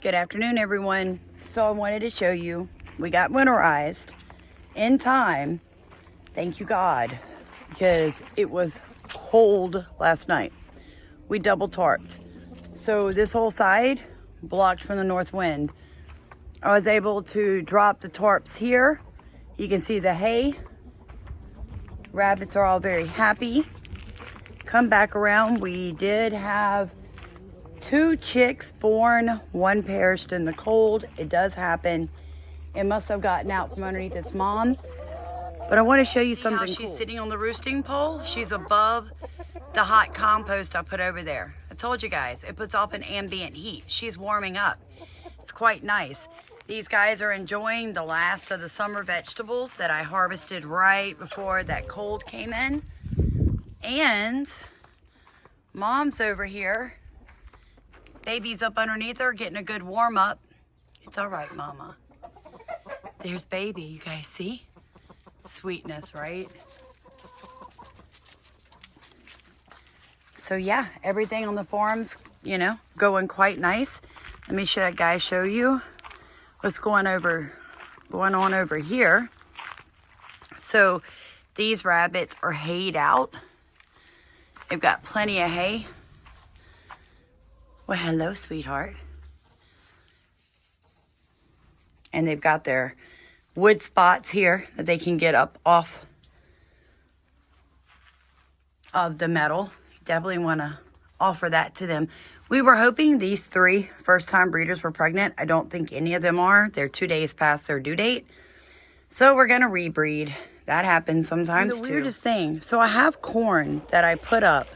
Good afternoon, everyone. So I wanted to show you, we got winterized in time. Thank you, God, because it was cold last night. We double tarped. So this whole side blocked from the north wind. I was able to drop the tarps here. You can see the hay. Rabbits are all very happy. Come back around. We did have 2 chicks born, 1 perished in the cold. It does happen. It must have gotten out from underneath its mom. But I want to show you something cool. She's sitting on the roosting pole. She's above the hot compost I put over there. I told you guys, it puts off an ambient heat. She's warming up. It's quite nice. These guys are enjoying the last of the summer vegetables that I harvested right before that cold came in. And Mom's over here. Baby's up underneath her, getting a good warm up. It's all right, Mama. There's Baby, you guys see? Sweetness, right? So yeah, everything on the farm's, going quite nice. Let me show you what's going on over here. So these rabbits are hayed out. They've got plenty of hay. Well, hello, sweetheart. And they've got their wood spots here that they can get up off of the metal. Definitely want to offer that to them. We were hoping these 3 first-time breeders were pregnant. I don't think any of them are. They're 2 days past their due date. So we're going to rebreed. That happens sometimes too. The weirdest thing. So I have corn that I put up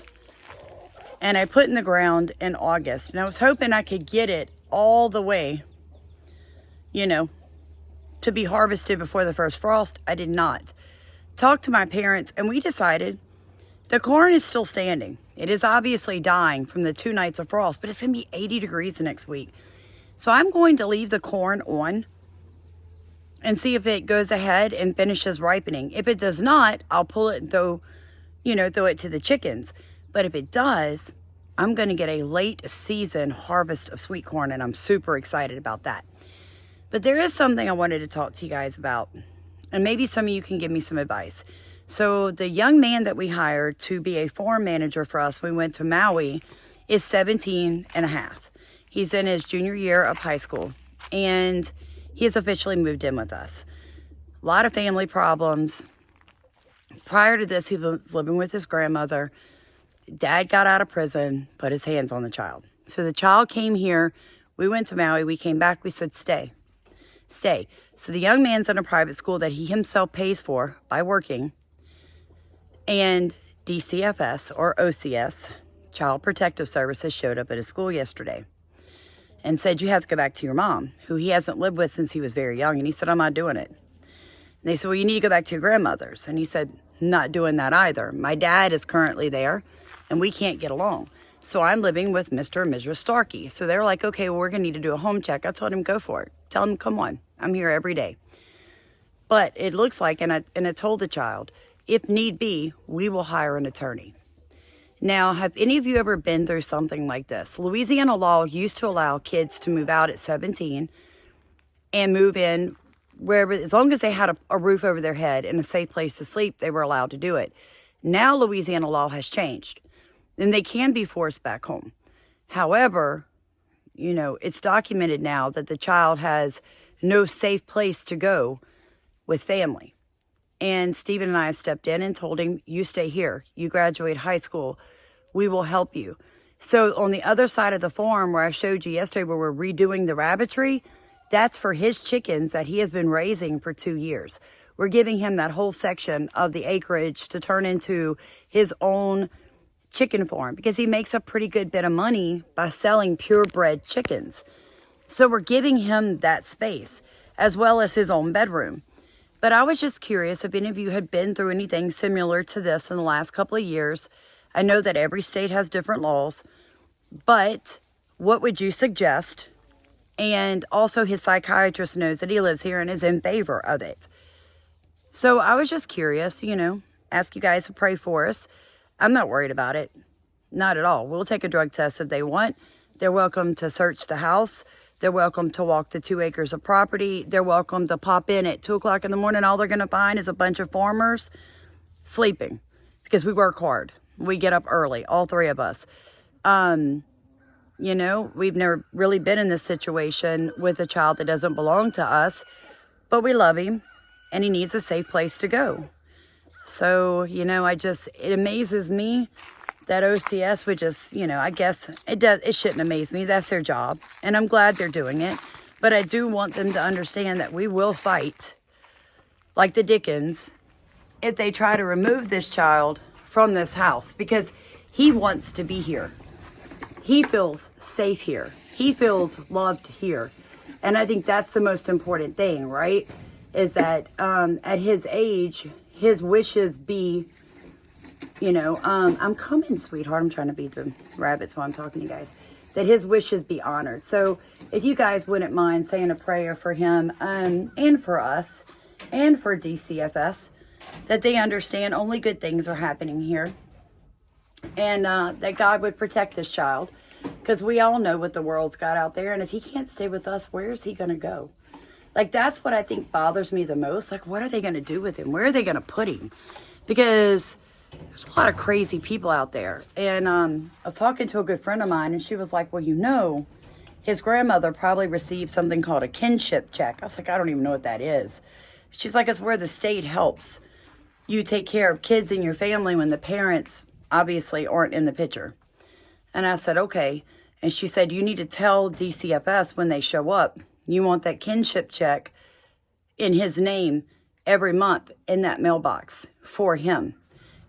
and I put in the ground in August. And I was hoping I could get it all the way, to be harvested before the first frost. I did not. Talked to my parents and we decided the corn is still standing. It is obviously dying from the 2 nights of frost, but it's going to be 80 degrees next week. So I'm going to leave the corn on and see if it goes ahead and finishes ripening. If it does not, I'll pull it and throw it to the chickens. But if it does, I'm going to get a late season harvest of sweet corn, and I'm super excited about that. But there is something I wanted to talk to you guys about, and maybe some of you can give me some advice. So the young man that we hired to be a farm manager for us, we went to Maui, is 17 and a half. He's in his junior year of high school, and he has officially moved in with us. A lot of family problems. Prior to this, he was living with his grandmother. Dad got out of prison, put his hands on the child. So the child came here. We went to Maui. We came back. We said, stay. So the young man's in a private school that he himself pays for by working. And DCFS or OCS, Child Protective Services, showed up at his school yesterday and said, you have to go back to your mom, who he hasn't lived with since he was very young. And he said, I'm not doing it. And they said, well, you need to go back to your grandmother's. And he said, not doing that either. My dad is currently there and we can't get along. So I'm living with Mr. and Mrs. Starkey. So they're like, okay, well, we're going to need to do a home check. I told him, go for it. Tell him, come on. I'm here every day. But it looks like, and I told the child, if need be, we will hire an attorney. Now, have any of you ever been through something like this? Louisiana law used to allow kids to move out at 17 and move in wherever, as long as they had a roof over their head and a safe place to sleep, they were allowed to do it. Now, Louisiana law has changed, and they can be forced back home. However, it's documented now that the child has no safe place to go with family. And Stephen and I have stepped in and told him, you stay here. You graduate high school. We will help you. So on the other side of the farm where I showed you yesterday where we're redoing the rabbitry, that's for his chickens that he has been raising for 2 years. We're giving him that whole section of the acreage to turn into his own chicken farm because he makes a pretty good bit of money by selling purebred chickens. So we're giving him that space as well as his own bedroom. But I was just curious if any of you had been through anything similar to this in the last couple of years. I know that every state has different laws, but what would you suggest? And also his psychiatrist knows that he lives here and is in favor of it. So I was just curious, ask you guys to pray for us. I'm not worried about it. Not at all. We'll take a drug test if they want. They're welcome to search the house. They're welcome to walk the 2 acres of property. They're welcome to pop in at 2 o'clock in the morning. All they're going to find is a bunch of farmers sleeping because we work hard. We get up early, all 3 of us. You know, we've never really been in this situation with a child that doesn't belong to us, but we love him and he needs a safe place to go. So, you know, it amazes me that OCS would just, you know, I guess it shouldn't amaze me. That's their job. And I'm glad they're doing it. But I do want them to understand that we will fight like the Dickens if they try to remove this child from this house, because he wants to be here. He feels safe here. He feels loved here. And I think that's the most important thing, right? Is that at his age, his wishes be, you know, I'm coming, sweetheart. I'm trying to beat the rabbits while I'm talking to you guys. That his wishes be honored. So if you guys wouldn't mind saying a prayer for him and for us and for DCFS, that they understand only good things are happening here. And that God would protect this child, because we all know what the world's got out there. And if he can't stay with us, where is he going to go? Like, that's what I think bothers me the most. Like, what are they going to do with him? Where are they going to put him? Because there's a lot of crazy people out there. And I was talking to a good friend of mine, and she was like, well, you know, his grandmother probably received something called a kinship check. I was like, I don't even know what that is. She's like, it's where the state helps you take care of kids in your family when the parents obviously aren't in the picture. And I said, okay. And she said, you need to tell DCFS when they show up, you want that kinship check in his name every month in that mailbox for him,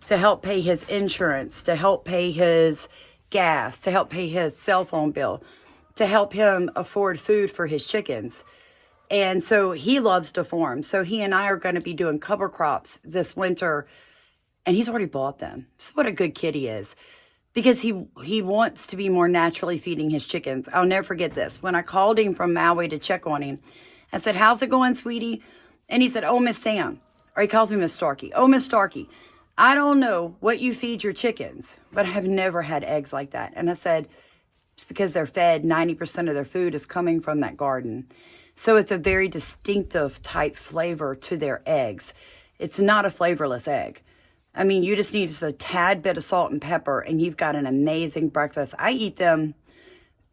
to help pay his insurance, to help pay his gas, to help pay his cell phone bill, to help him afford food for his chickens. And so he loves to farm. So he and I are going to be doing cover crops this winter. And he's already bought them. This is what a good kid he is. Because he wants to be more naturally feeding his chickens. I'll never forget this. When I called him from Maui to check on him, I said, how's it going, sweetie? And he said, oh, Miss Sam. Or he calls me Miss Starkey. Oh, Miss Starkey, I don't know what you feed your chickens, but I have never had eggs like that. And I said, it's because they're fed 90% of their food is coming from that garden. So it's a very distinctive type flavor to their eggs. It's not a flavorless egg. I mean, you just need just a tad bit of salt and pepper, and you've got an amazing breakfast. I eat them.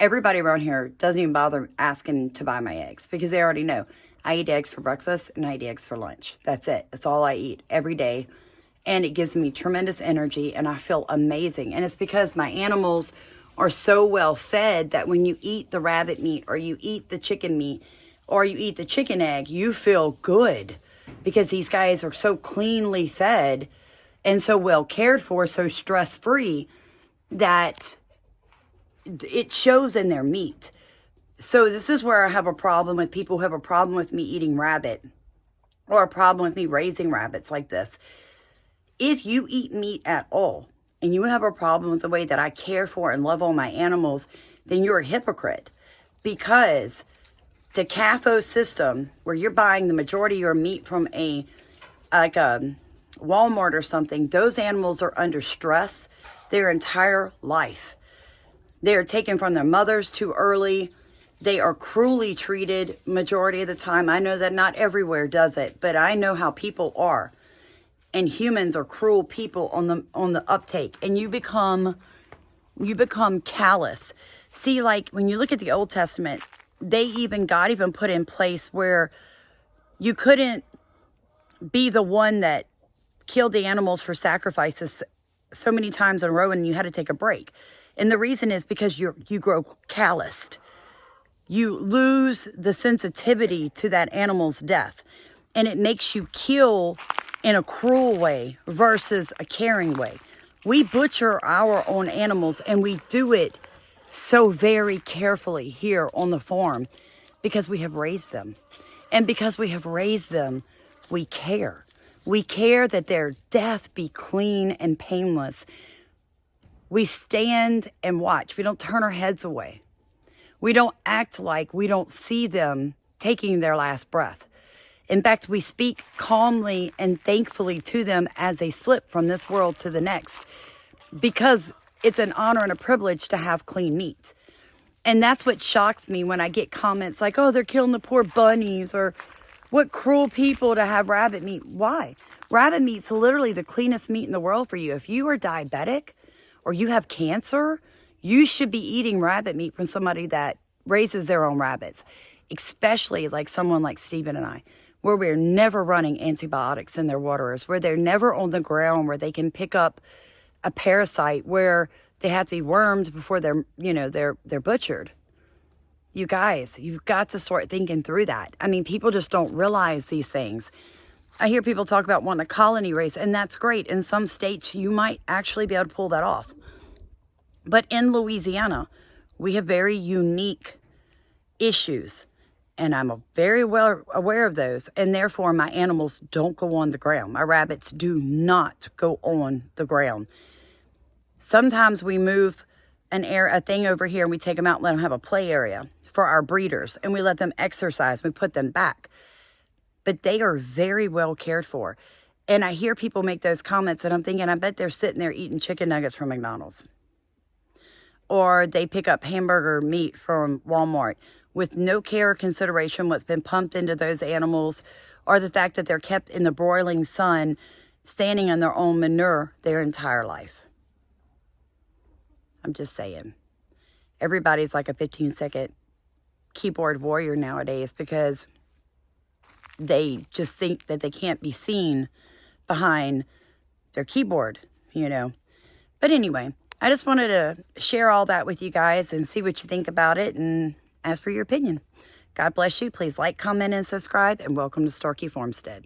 Everybody around here doesn't even bother asking to buy my eggs because they already know. I eat eggs for breakfast and I eat eggs for lunch. That's it. That's all I eat every day. And it gives me tremendous energy, and I feel amazing. And it's because my animals are so well fed that when you eat the rabbit meat or you eat the chicken meat or you eat the chicken egg, you feel good because these guys are so cleanly fed and so well cared for, so stress-free, that it shows in their meat. So this is where I have a problem with people who have a problem with me eating rabbit or a problem with me raising rabbits like this. If you eat meat at all and you have a problem with the way that I care for and love all my animals, then you're a hypocrite, because the CAFO system, where you're buying the majority of your meat from a Walmart or something, those animals are under stress their entire life. They are taken from their mothers too early. They are cruelly treated majority of the time. I know that not everywhere does it, but I know how people are. And humans are cruel people on the uptake. And you become callous. See, like when you look at the Old Testament, God even put in place where you couldn't be the one that killed the animals for sacrifices so many times in a row, and you had to take a break. And the reason is because you grow calloused. You lose the sensitivity to that animal's death, and it makes you kill in a cruel way versus a caring way. We butcher our own animals, and we do it so very carefully here on the farm because we have raised them. And because we have raised them, we care. We care that their death be clean and painless. We stand and watch. We don't turn our heads away. We don't act like we don't see them taking their last breath. In fact, we speak calmly and thankfully to them as they slip from this world to the next, because it's an honor and a privilege to have clean meat. And that's what shocks me when I get comments like, oh, they're killing the poor bunnies, or what cruel people to have rabbit meat. Why? Rabbit meat's literally the cleanest meat in the world for you. If you are diabetic or you have cancer, you should be eating rabbit meat from somebody that raises their own rabbits, especially like someone like Stephen and I, where we're never running antibiotics in their waterers, where they're never on the ground, where they can pick up a parasite, where they have to be wormed before they're butchered. You guys, you've got to start thinking through that. I mean, people just don't realize these things. I hear people talk about wanting a colony race, and that's great. In some states, you might actually be able to pull that off. But in Louisiana, we have very unique issues, and I'm very well aware of those, and therefore my animals don't go on the ground. My rabbits do not go on the ground. Sometimes we move a thing over here and we take them out and let them have a play area for our breeders, and we let them exercise. We put them back. But they are very well cared for. And I hear people make those comments, and I'm thinking, I bet they're sitting there eating chicken nuggets from McDonald's. Or they pick up hamburger meat from Walmart with no care or consideration what's been pumped into those animals, or the fact that they're kept in the broiling sun, standing on their own manure their entire life. I'm just saying. Everybody's like a 15-second keyboard warrior nowadays because they just think that they can't be seen behind their keyboard, But anyway, I just wanted to share all that with you guys and see what you think about it and ask for your opinion. God bless you. Please like, comment, and subscribe, and welcome to Starkey Farmstead.